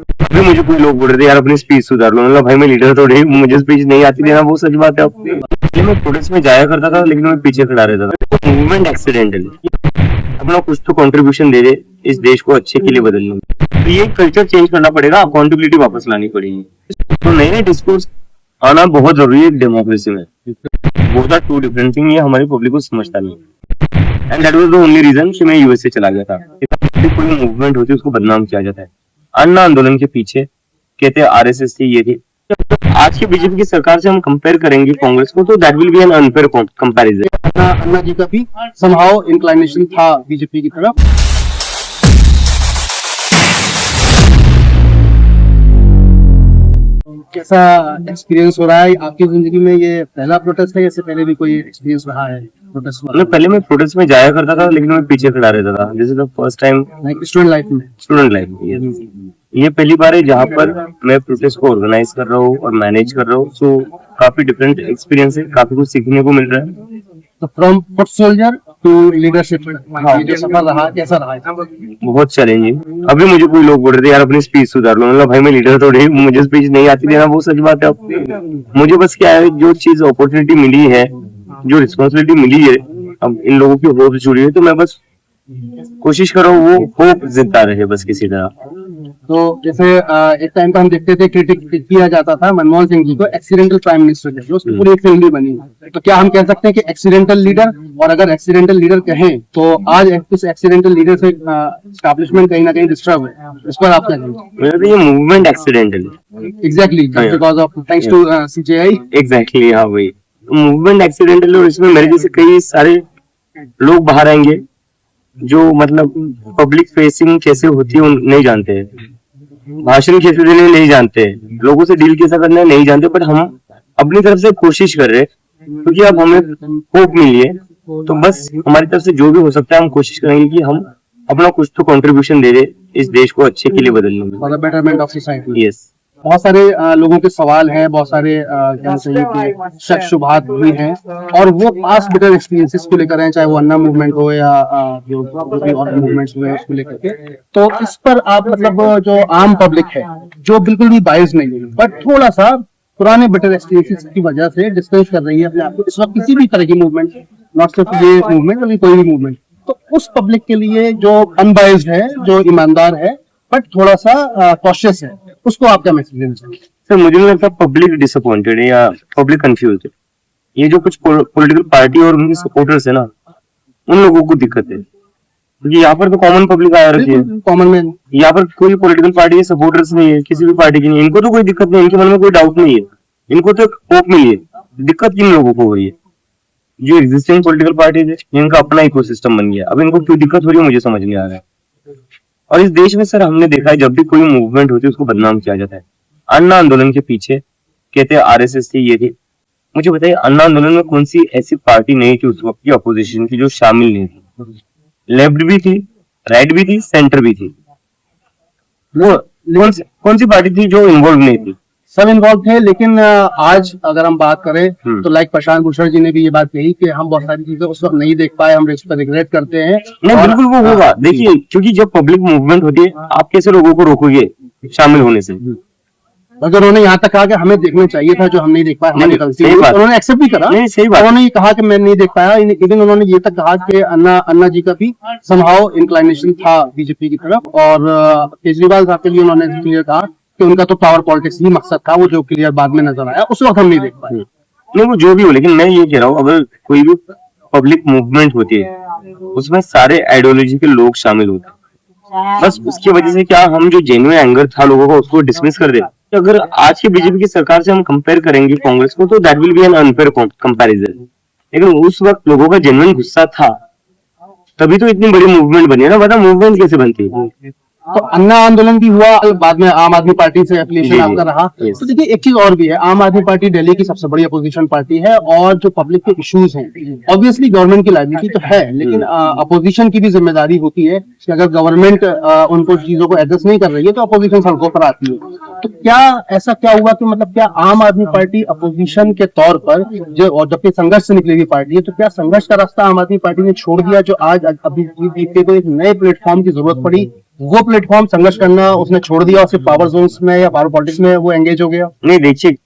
अभी मुझे कोई लोग बोल रहे थे यार अपनी स्पीच सुधार लो, मतलब भाई मैं लीडर थोड़ी हूँ, मुझे स्पीच नहीं आती देना, वो सच बात है अपनी। पहले मैं प्रोटेस्ट में जाया करता था लेकिन मैं पीछे खड़ा रहता था। मूवमेंट एक्सीडेंटली अपना कुछ तो कंट्रीब्यूशन दे दे इस देश को अच्छे के लिए बदलने में, तो ये कल्चर चेंज करना पड़ेगा, अकाउंटेबिलिटी वापस लानी पड़ेगी। तो नए नए डिस्कोर्स आना बहुत जरूरी है डेमोक्रेसी में। Both are two different thing, ये हमारी पब्लिक को समझता नहीं। And that was the only reason कि मैं यूएसए चला गया था। कोई मूवमेंट होती है उसको बदनाम किया जाता है। अन्ना आंदोलन के पीछे कहते हैं आरएसएस थी, ये थी। आज की बीजेपी की सरकार से हम कंपेयर करेंगे कांग्रेस को, तो that will be an unfair comparison. Anna ji का भी समहाउ इंक्लाइनेशन था बीजेपी की तरफ। कैसा एक्सपीरियंस हो रहा है आपकी जिंदगी में? ये पहला प्रोटेस्ट है, इससे पहले भी कोई एक्सपीरियंस रहा है प्रोटेस्ट में? मतलब पहले मैं प्रोटेस्ट में जाया करता था लेकिन मैं पीछे खड़ा रहता था। This is the first time student life में। स्टूडेंट लाइफ में ये पहली बार है जहाँ पर मैं प्रोटेस्ट को ऑर्गेनाइज कर रहा हूँ और मैनेज कर रहा हूँ। सो काफी डिफरेंट एक्सपीरियंस है, काफी कुछ सीखने को मिल रहा है। तो from foot soldier to leadership, जो सफर रहा कैसा रहा? बहुत चैलेंजिंग। अभी मुझे कोई लोग बोल रहे थे यार अपनी स्पीच सुधार लो, मतलब भाई मैं लीडर थोड़ी हूँ, मुझे स्पीच नहीं आती देना, वो सच बात है अपनी। मुझे बस क्या है, जो चीज अपॉर्चुनिटी मिली है, जो रिस्पॉन्सिबिलिटी मिली है, अब इन लोगों की होप जुड़ी है, तो मैं बस कोशिश कर रहा हूँ वो होप जिंदा रहे बस किसी तरह। तो जैसे एक टाइम पर हम देखते थे क्रिटिक किया जाता था मनमोहन सिंह जी को एक्सीडेंटल प्राइम मिनिस्टर के, जो उसकी पूरी एक फिल्म भी बनी। तो क्या हम कह सकते हैं कि एक्सीडेंटल लीडर? और अगर एक्सीडेंटल लीडर कहें तो आज इस एक्सीडेंटल लीडर से एस्टैब्लिशमेंट कहीं ना कहीं डिस्टर्ब है, इस पर आप क्या कहेंगे? ये movement accidental exactly because of thanks to CJI. Exactly, हाँ भाई मूवमेंट एक्सीडेंटल। और इसमें मेरे जैसे कई सारे लोग बाहर आएंगे जो मतलब पब्लिक फेसिंग कैसे होती है नहीं जानते हैं, भाषण कैसे देने नहीं जानते, लोगों से डील कैसा करना है नहीं जानते, बट हम अपनी तरफ से कोशिश कर रहे हैं क्योंकि अब हमें होप मिली है। तो बस हमारी तरफ से जो भी हो सकता है हम कोशिश करेंगे कि हम अपना कुछ तो कंट्रीब्यूशन दे दे इस देश को अच्छे के लिए बदलने में, for the betterment of society. Yes. बहुत सारे लोगों के सवाल हैं, बहुत सारे क्या चाहिए कि शक शुबहात भी हैं, और वो पास बिटर एक्सपीरियंसेस को लेकर हैं, चाहे वो अन्ना मूवमेंट हो या जो भी और मूवमेंट्स हुए उसको लेकर के। तो इस पर आप मतलब जो आम पब्लिक है जो बिल्कुल भी बायस नहीं है बट थोड़ा सा पुराने बिटर एक्सपीरियंसेस की वजह से डिस्कस कर रही है अपने आप को इस वक्त किसी भी तरह की मूवमेंट, नॉट सिर्फ ये मूवमेंट बल्कि कोई भी मूवमेंट, तो उस पब्लिक के लिए जो अनबायस्ड है, जो ईमानदार है बट थोड़ा सा कॉशियस है, उसको आप क्या मैसेज देना चाहिए? सर मुझे नहीं लगता पब्लिक डिसअपॉइंटेड है या पब्लिक कंफ्यूज है। ये जो कुछ पॉलिटिकल पार्टी और उनके सपोर्टर्स है ना, उन लोगों को दिक्कत है क्योंकि यहाँ पर तो कॉमन पब्लिक आया रखी है, कॉमन मैन। यहाँ पर कोई पॉलिटिकल पार्टी के सपोर्टर्स नहीं है, किसी भी पार्टी की नहीं है, इनको तो कोई दिक्कत नहीं, इनके मन में कोई डाउट नहीं है, इनको तो होप मिली है। दिक्कत किन लोगों को हो रही है? जो एग्जिस्टिंग पॉलिटिकल पार्टी है जिनका अपना इकोसिस्टम बन गया, अब इनको क्यों दिक्कत हो रही है मुझे समझ नहीं आ रहा है। और इस देश में सर हमने देखा है जब भी कोई मूवमेंट होती है उसको बदनाम किया जाता है। अन्ना आंदोलन के पीछे कहते हैं आरएसएस थी, ये थी। मुझे बताइए अन्ना आंदोलन में कौन सी ऐसी पार्टी नहीं थी उस वक्त की अपोजिशन की जो शामिल नहीं थी? लेफ्ट भी थी, राइट भी थी, सेंटर भी थी। वो कौन सी पार्टी थी जो इन्वॉल्व नहीं थी? सब इन्वॉल्व थे, लेकिन आज अगर हम बात करें तो लाइक प्रशांत भूषण जी ने भी ये बात कही कि हम बहुत सारी चीजें उस वक्त नहीं देख पाए, हम इस पर रिग्रेट करते हैं। नहीं बिल्कुल वो होगा, देखिए क्योंकि जब पब्लिक मूवमेंट होती है आप कैसे लोगों को रोकोगे शामिल होने से? अगर उन्होंने यहाँ तक कहा कि हमें देखना चाहिए था जो हम नहीं देख पाए, हमारी गलती है, उन्होंने एक्सेप्ट भी करा। नहीं सही बात। उन्होंने ये कहा कि मैं नहीं देख पाया, इवन उन्होंने ये तक कहा कि अन्ना जी का भी समहाउ इंक्लाइनेशन था बीजेपी की तरफ, और केजरीवाल साहब के लिए उन्होंने क्लियर कहा कि उनका तो पावर पॉलिटिक्स ही मकसद था, वो जो क्लियर बाद में नजर आया, उस वक्त हम नहीं देख पाए। नहीं वो जो भी हो, लेकिन मैं ये कह रहा हूँ अगर कोई भी पब्लिक मूवमेंट होती है उसमें सारे आइडियोलॉजी के लोग शामिल होते हैं, बस उसकी वजह से क्या हम जो जेन्युइन एंगर था लोगों का उसको डिसमिस कर दे। अगर आज की बीजेपी की सरकार से हम कंपेयर करेंगे कांग्रेस को, तो that will be an unfair comparison. लेकिन उस वक्त लोगों का जेन्युइन गुस्सा था, तभी तो इतनी बड़ी मूवमेंट बनी है ना, वरना मूवमेंट कैसे बनती है? तो अन्ना आंदोलन भी हुआ, बाद में आम आदमी पार्टी से एफिलिएशन आपका रहा। तो देखिए एक चीज और भी है, आम आदमी पार्टी दिल्ली की सबसे बड़ी अपोजिशन पार्टी है, और जो पब्लिक के इश्यूज हैं ऑब्वियसली गवर्नमेंट की लायबिलिटी तो है, लेकिन अपोजिशन की भी जिम्मेदारी होती है कि अगर गवर्नमेंट उनको चीजों को एड्रेस नहीं कर रही है तो अपोजिशन सड़कों पर आती है। तो क्या ऐसा क्या हुआ कि मतलब क्या आम आदमी पार्टी अपोजिशन के तौर पर जो, और जबकि संघर्ष से निकली हुई पार्टी है, तो क्या संघर्ष का रास्ता आम आदमी पार्टी ने छोड़ दिया जो आज अभी को एक नए प्लेटफॉर्म की जरूरत पड़ी वो प्लेटफॉर्म संघर्ष करना उसने छोड़ दिया और सिर्फ पावर जोन्स में या पावर पॉलिटिक्स में वो एंगेज हो गया? नहीं देखिए,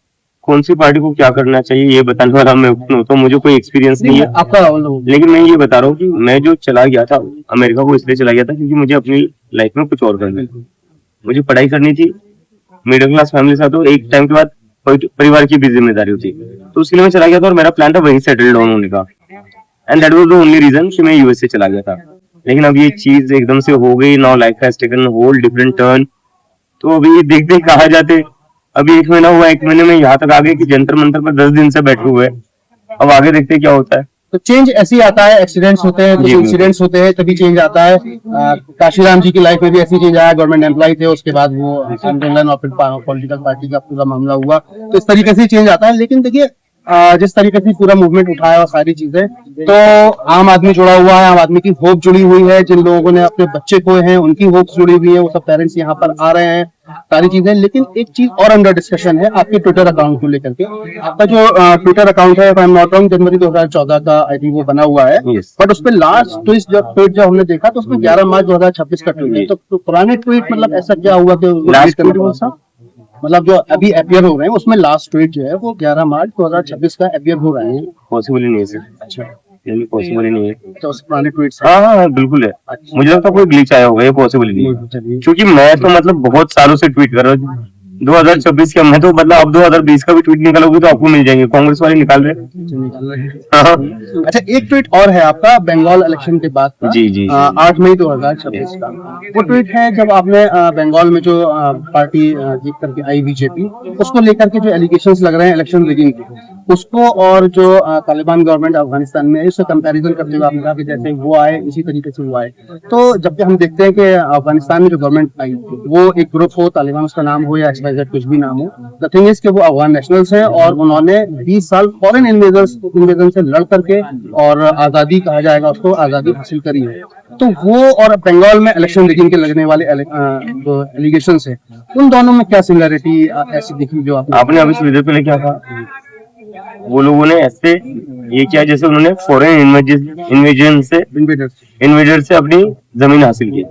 कौन सी पार्टी को क्या करना चाहिए ये बताने वाला मैं हूँ, तो मुझे कोई एक्सपीरियंस नहीं है। आपका लेकिन मैं ये बता रहा हूँ कि मैं जो चला गया था अमेरिका को इसलिए चला गया था क्योंकि मुझे अपनी लाइफ में कुछ और करना था। मुझे पढ़ाई करनी थी, मिडिल क्लास फैमिली से, तो एक टाइम के बाद परिवार की भी जिम्मेदारी होती है, तो उसके लिए मैं चला गया था और मेरा प्लान था वहीं सेटल डाउन होने का। And that was the only reason कि मैं यूएसए चला गया था। लेकिन अब ये चीज एकदम से हो गई, now life has taken whole different turn. तो अभी देखते कहाँ जाते। अभी 1 महीना हुआ, 1 महीने में यहाँ तक आ गए कि जंतर मंतर पर 10 दिन से बैठे हुए हैं। अब आगे देखते क्या होता है। तो चेंज ऐसे ही आता है, एक्सीडेंट्स होते हैं, कुछ जी, इंसिडेंट्स होते हैं तभी चेंज आता है। काशीराम जी की लाइफ में भी ऐसी चेंज आया, गवर्नमेंट एम्प्लॉय थे, उसके बाद वो आंदोलन और फिर पॉलिटिकल पार्टी का पूरा मामला हुआ, तो इस तरीके से चेंज आता है। लेकिन देखिए जिस तरीके से पूरा मूवमेंट उठाया और सारी चीजें, तो आम आदमी जुड़ा हुआ है, आम आदमी की होप जुड़ी हुई है, जिन लोगों ने अपने बच्चे खोए हैं उनकी होप जुड़ी हुई है, वो सब पेरेंट्स यहाँ पर आ रहे हैं, सारी चीजें। लेकिन एक चीज और अंडर डिस्कशन है आपके ट्विटर अकाउंट को लेकर के। आपका जो ट्विटर अकाउंट है, जनवरी 2014 का आई थिंक वो बना हुआ है, Yes. बट उसपे लास्ट ट्वीट जब हमने देखा तो उसमें 11 मार्च 2026 का ट्वीट है। तो पुराने ट्वीट मतलब ऐसा क्या हुआ कि Last ट्वीट tweet मतलब जो अभी अपियर हो रहे हैं उसमें लास्ट ट्वीट जो है वो 11 मार्च 2026 का अपियर हो रहे हैं? पॉसिबल ही नहीं है सर। अच्छा, पॉसिबल ही नहीं है। तो उस पुराने ट्वीट से हाँ हाँ हाँ, बिल्कुल है। मुझे लगता है कोई ग्लिच आया होगा, ये पॉसिबल ही नहीं है। चलिए। क्योंकि मैं तो मतलब बहुत सालों से ट्वीट कर रहा हूँ 2026 का। मैं तो मतलब अब 2020 का भी ट्वीट निकालोगे तो आपको मिल जाएंगे, कांग्रेस वाले निकाल रहे हैं। हाँ, अच्छा, एक ट्वीट और है आपका बंगाल इलेक्शन के बाद का। जी, जी। 8 मई 2026 का वो ट्वीट है, जब आपने बंगाल में जो पार्टी जीत करके आई बीजेपी, उसको लेकर के जो एलिगेशंस लग रहे हैं इलेक्शन रिगिंग के, उसको और जो तालिबान गवर्नमेंट अफगानिस्तान में है उससे कंपैरिजन करते हुए आपने कहा कि जैसे वो आए इसी तरीके से वो आए। तो जब हम देखते हैं कि अफगानिस्तान में जो गवर्नमेंट आई वो एक ग्रुप हो, तालिबान उसका नाम हो या XYZ कुछ भी नाम हो, द थिंग इज कि वो अफगान नेशनल्स हैं और उन्होंने 20 साल फॉरेन इन्वेजन से लड़ करके और आजादी कहा जाएगा उसको, आजादी हासिल करी है। तो वो और बंगाल में इलेक्शन रिगिंग के लगने वाले जो एलिगेशन है, उन दोनों में क्या सिमिलरिटी ऐसी दिखी जो आपने अभी थोड़ी देर पहले क्या कहा, वो लोगों ने ऐसे ये किया जैसे उन्होंने फॉरेन इन्वेजर से अपनी जमीन हासिल की।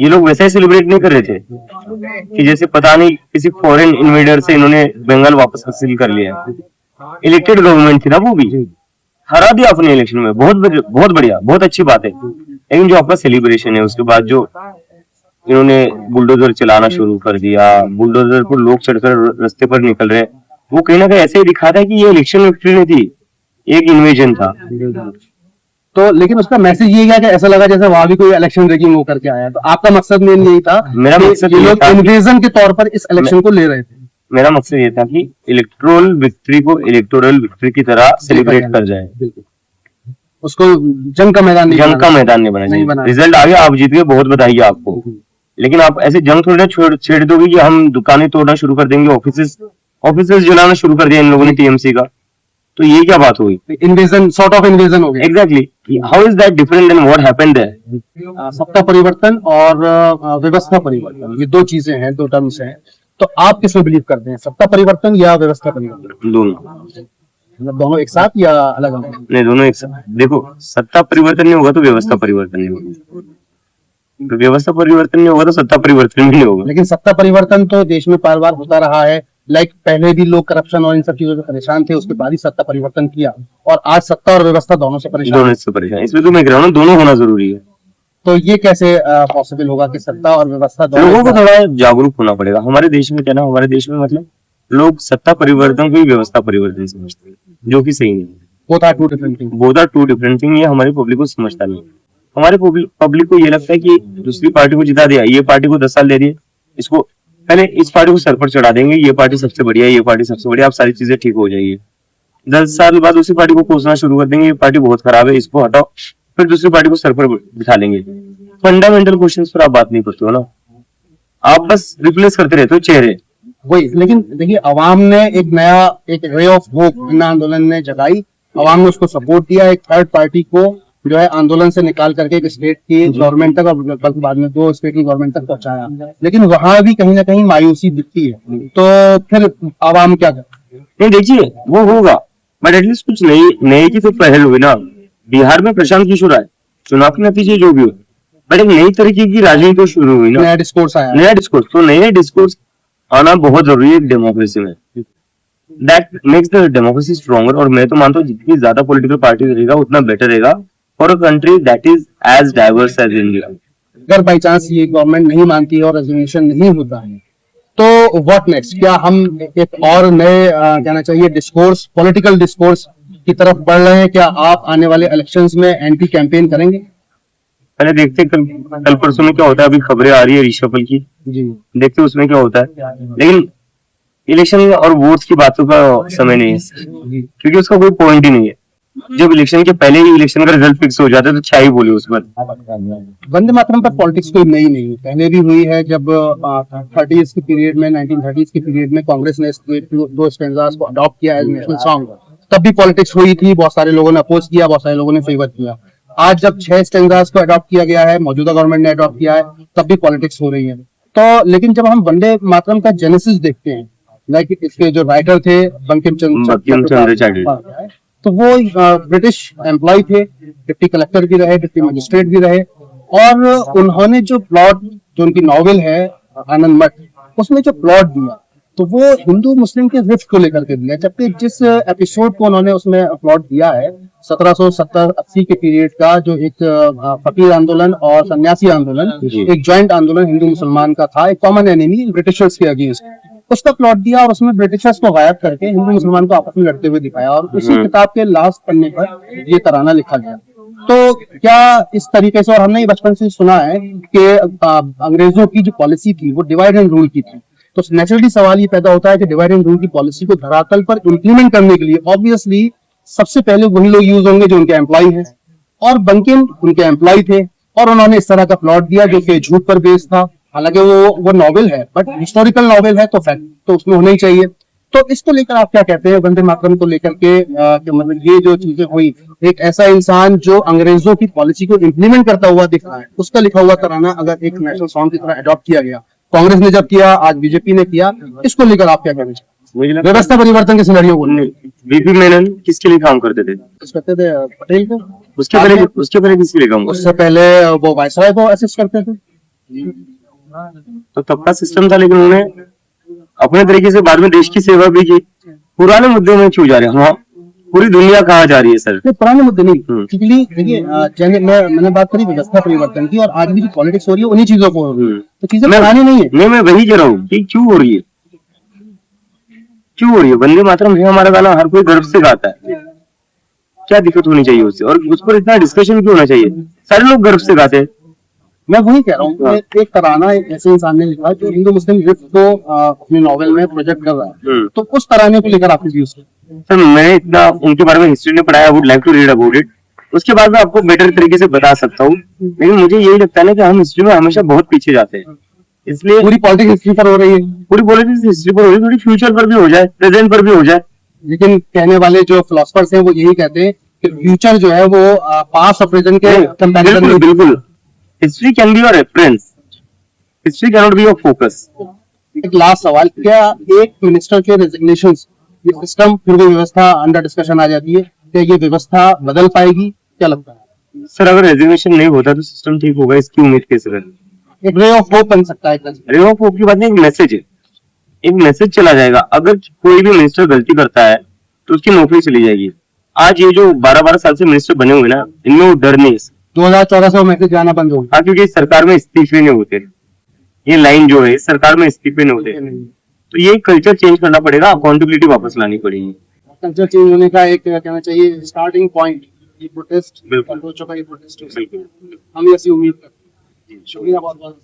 ये लोग वैसे ही सेलिब्रेट नहीं कर रहे थे कि जैसे पता नहीं किसी फॉरेन इन्वेडर से इन्होंने बंगाल वापस हासिल कर लिया। इलेक्टेड गवर्नमेंट थी ना, वो भी हरा दिया अपने इलेक्शन में। बहुत बढ़िया, बहुत अच्छी बात है। लेकिन जो आपका सेलिब्रेशन है उसके बाद जो इन्होंने बुलडोजर चलाना शुरू कर दिया, बुलडोजर पर लोग चढ़कर रास्ते पर निकल रहे, वो कहीं ना कहीं ऐसे ही दिखाता है कि ये इलेक्शन विक्ट्री नहीं थी, एक इन्वेजन था। तो लेकिन उसका मैसेज ये गया कि ऐसा लगा जैसे वहां भी कोई इलेक्शन रिगिंग होकर के आया। तो आपका मकसद मेन यही था, मेरा मकसद ये ये लोग था, इन्वेजन के तौर पर इस इलेक्शन को ले रहे थे। मेरा मकसद ये था कि इलेक्टोरल विक्ट्री को इलेक्टोरल विक्ट्री की तरह सेलिब्रेट कर जाए, उसको जंग का मैदान नहीं बनाना चाहिए। रिजल्ट आ गया, आप जीत गए, बहुत बधाई है आपको। लेकिन आप ऐसे जंग थोड़ी ना छेड़ दोगे कि हम दुकानें तोड़ना शुरू कर देंगे, ऑफिसेस जलाना शुरू कर दिया इन लोगों ने टीएमसी का। तो ये क्या बात हुई? इन्वेजन, सॉर्ट ऑफ इन्वेजन हो गया। Exactly, how is that different than what happened there? सत्ता परिवर्तन और व्यवस्था परिवर्तन, ये दो चीजें हैं, दो टर्म्स हैं। तो आप किसमें बिलीव करते हैं, सत्ता परिवर्तन या व्यवस्था परिवर्तन? दोनों। मतलब दोनों एक साथ या अलग अलग? नहीं, दोनों एक साथ। देखो, सत्ता परिवर्तन नहीं होगा तो व्यवस्था परिवर्तन नहीं होगा, तो व्यवस्था परिवर्तन नहीं होगा तो सत्ता परिवर्तन भी नहीं होगा। लेकिन सत्ता परिवर्तन तो देश में बार बार होता रहा है। लाइक पहले भी लोग करप्शन और इन सब चीजों से परेशान थे, उसके बाद ही सत्ता परिवर्तन किया, और आज सत्ता और व्यवस्था दोनों से परेशान। इसमें तो मैं कह रहा हूँ दोनों होना जरूरी है। तो ये कैसे पॉसिबल होगा कि सत्ता और व्यवस्था दोनों? लोगों को थोड़ा जागरूक होना पड़ेगा। हमारे देश में क्या ना, हमारे देश में मतलब लोग सत्ता परिवर्तन को ही व्यवस्था परिवर्तन समझते हैं, जो कि सही नहीं है। Both are two different thing. Both are two different thing. ये हमारी पब्लिक को समझता नहीं। हमारे पब्लिक को ये लगता है कि दूसरी पार्टी को जिता दिया, ये पार्टी को 10 साल दे दिए, इसको पहले इस पार्टी को सर पर चढ़ा देंगे, ये पार्टी सबसे बढ़िया है, ये पार्टी सबसे बढ़िया, अब सारी चीजें ठीक हो जाएगी। 10 साल बाद उसी पार्टी को कोसना शुरू कर देंगे, ये पार्टी बहुत खराब है, इसको हटाओ, फिर दूसरी पार्टी को सर पर बिठा लेंगे। फंडामेंटल क्वेश्चंस पर आप बात नहीं करते हो ना, आप बस रिप्लेस करते रहते हो चेहरे। वही, लेकिन देखिए अवाम ने एक नया, एक रे ऑफ होप इन आंदोलन ने जगाई, अवाम ने उसको सपोर्ट दिया, एक थर्ड पार्टी को जो है आंदोलन से निकाल करके एक स्टेट की गवर्नमेंट तक और बल्कि बाद में 2 स्टेट की गवर्नमेंट तक पहुंचाया। लेकिन वहां भी कहीं ना कहीं मायूसी दिखती है। तो फिर आवाम क्या करे? नहीं, देखिए वो होगा, बट एटलीस्ट कुछ नई की तो पहल हुई ना। बिहार में प्रशांत किशोर आए, चुनाव के नतीजे जो भी हो, बट एक नई तरीके की राजनीति तो शुरू हुई ना, नया डिस्कोर्स आया है। नया डिस्कोर्स, तो नए डिस्कोर्स आना बहुत जरूरी है डेमोक्रेसी में। That makes the democracy stronger. और मैं तो मानता हूँ जितनी ज्यादा पॉलिटिकल पार्टी रहेगा उतना बेटर रहेगा for a country that is as diverse as India. अगर बाई चांस ये गवर्नमेंट नहीं मानती है और रेजोल्यूशन नहीं होता है तो व्हाट नेक्स्ट? क्या हम एक और नए कहना चाहिए डिस्कोर्स, पॉलिटिकल डिस्कोर्स की तरफ बढ़ रहे हैं? क्या आप आने वाले इलेक्शंस में एंटी कैंपेन करेंगे? पहले देखते कल परसों में क्या होता है। अभी खबरें आ रही है रिशफल की, जी देखते उसमें क्या होता है। लेकिन इलेक्शन और वोट्स की बातों का समय नहीं है, जी क्योंकि उसका कोई पॉइंट ही नहीं है। जब इलेक्शन के पहले ही इलेक्शन का रिजल्ट फिक्स हो जाता है तो क्या ही बोले उस पर। वंदे मातरम पर पॉलिटिक्स कोई नई नहीं है, पहले भी हुई है। जब 30s के पीरियड में, 1930s के पीरियड में कांग्रेस ने इसके दो स्टेंजास को अडॉप्ट किया एज नेशनल सॉन्ग, तब भी पॉलिटिक्स हुई थी। बहुत सारे लोगों ने अपोज किया, बहुत सारे लोगों ने फेवर किया। आज जब 6 स्टेंजास को अडॉप्ट किया गया है, मौजूदा गवर्नमेंट ने अडॉप्ट किया है, तब भी पॉलिटिक्स हो रही है। तो लेकिन जब हम वंदे मातरम का जेनेसिस देखते हैं, लाइक इसके जो राइटर थे बंकिम चंद्र चट्टोपाध्याय, तो वो ब्रिटिश एम्प्लॉय थे, डिप्टी कलेक्टर भी रहे, डिप्टी मजिस्ट्रेट भी रहे। और उन्होंने जो प्लॉट, जो उनकी नॉवेल है आनंद मठ, उसमें जो प्लॉट दिया तो वो हिंदू मुस्लिम के रिफ्ट को लेकर के दिया। जबकि जिस एपिसोड को उन्होंने उसमें प्लॉट दिया है 1770-80 के पीरियड का, जो एक फकीर आंदोलन और सन्यासी आंदोलन, एक ज्वाइंट आंदोलन हिंदू मुसलमान का था, एक कॉमन एनिमी ब्रिटिशर्स के अगेंस्ट, उसका प्लॉट दिया और उसमें ब्रिटिशर्स को गायब करके हिंदू मुसलमान को आपस में लड़ते हुए दिखाया। और उसी किताब के लास्ट पन्ने पर ये तराना लिखा गया। तो क्या इस तरीके से, और हमने ये बचपन से सुना है कि अंग्रेजों की जो पॉलिसी थी वो डिवाइड एंड रूल की थी, तो नेचुरली सवाल ये पैदा होता है कि डिवाइड एंड रूल की पॉलिसी को धरातल पर इम्प्लीमेंट करने के लिए ऑब्वियसली सबसे पहले वही लोग यूज होंगे जो उनके एम्प्लॉय हैं, और बंकिम उनके एम्प्लॉय थे और उन्होंने इस तरह का प्लॉट दिया जो कि झूठ पर बेस्ड था। हालांकि वो नॉवेल है, बट हिस्टोरिकल नॉवेल है, तो फैक्ट तो उसमें होना ही चाहिए। तो इसको लेकर आप क्या कहते हैं, वंदे मातरम को लेकर के? मतलब ये जो चीजें हुई, एक ऐसा इंसान जो अंग्रेजों की पॉलिसी को इम्प्लीमेंट करता हुआ दिख रहा है, उसका लिखा हुआ तराना अगर एक नेशनल सॉन्ग की तरह अडॉप्ट किया गया, कांग्रेस ने जब किया, आज बीजेपी ने किया, इसको लेकर आप क्या कहना चाहिए? व्यवस्था परिवर्तन के सिनेरियो को बीपी मेनन किसके लिए काम करते थे? करते थे पटेल को। उसके पहले किसके लिए काम करते? उससे पहले वो वायसराय को असिस्ट करते थे। तो तब का सिस्टम था, लेकिन उन्होंने अपने तरीके से बाद में देश की सेवा भी की। पुराने मुद्दों में क्यों जा रहे हैं? हाँ, पूरी दुनिया कहाँ जा रही है सर? पुराने मुद्दे नहीं, क्योंकि देखिए मैंने बात करी व्यवस्था परिवर्तन की, और आज भी जो पॉलिटिक्स हो रही है उन्हीं चीजों को हो रही है, तो चीजें पुरानी नहीं है। मैं वही कह रहा हूँ कि क्यों हो रही है, क्यों हो रही है? वंदे मातरम है हमारा गाना, हर कोई गर्व से गाता है, क्या दिक्कत होनी चाहिए उससे? और उस पर इतना डिस्कशन क्यों होना चाहिए? सारे लोग गर्व से गाते हैं। मैं वही कह रहा हूँ, एक तराना एक ऐसे इंसान ने लिखा जो हिंदू मुस्लिम रिफ्ट को अपनी नॉवेल में प्रोजेक्ट कर रहा है, तो उस तराने को लेकर आपके व्यूज? सर मैंने इतना उनके बारे में हिस्ट्री में पढ़ा है, would like to read about it, उसके बाद मैं आपको बेटर तरीके से बता सकता हूँ। लेकिन मुझे यही लगता है ना कि हम हिस्ट्री में हमेशा बहुत पीछे जाते हैं, इसलिए पूरी पॉलिटिक्स हिस्ट्री पर हो रही है, पूरी पॉलिटिक्स हिस्ट्री पर हो रही है, थोड़ी फ्यूचर पर भी हो जाए, प्रेजेंट पर भी हो जाए। लेकिन कहने वाले जो फिलोसफर्स हैं वो यही कहते हैं कि फ्यूचर जो है वो पास्ट और प्रेजेंट के कंपैरिजन में। बिल्कुल, history can be your reference, history can not be your focus. एक लास्ट सवाल, क्या एक मिनिस्टर के रेजिग्नेशन ये सिस्टम फिर भी व्यवस्था अंडर डिस्कशन आ जाती है, क्या ये व्यवस्था बदल पाएगी? क्या लगता है सर? अगर रेजिग्नेशन नहीं होता तो सिस्टम ठीक होगा, इसकी उम्मीद कैसे करें? एक रे ऑफ होप बन सकता है। रे ऑफ होप की बात नहीं, एक मैसेज है, एक मैसेज चला जाएगा। अगर कोई भी मिनिस्टर गलती करता है तो उसकी नौकरी चली जाएगी। आज ये जो 12-12 साल से मिनिस्टर बने हुए ना, इनमें वो डर नहीं। 2014 से वो मैसेज जाना बंद हो गया। हाँ, क्योंकि सरकार में इस्तीफे नहीं होते, ये लाइन जो है सरकार में इस्तीफे नहीं होते, तो ये कल्चर चेंज करना पड़ेगा, अकाउंटेबिलिटी वापस लानी पड़ेगी। कल्चर चेंज होने का एक कहना चाहिए स्टार्टिंग पॉइंट ये प्रोटेस्ट हो चुका है, ये प्रोटेस्ट हम ऐसी उम्मीद करते हैं। शुक्रिया बहुत बहुत।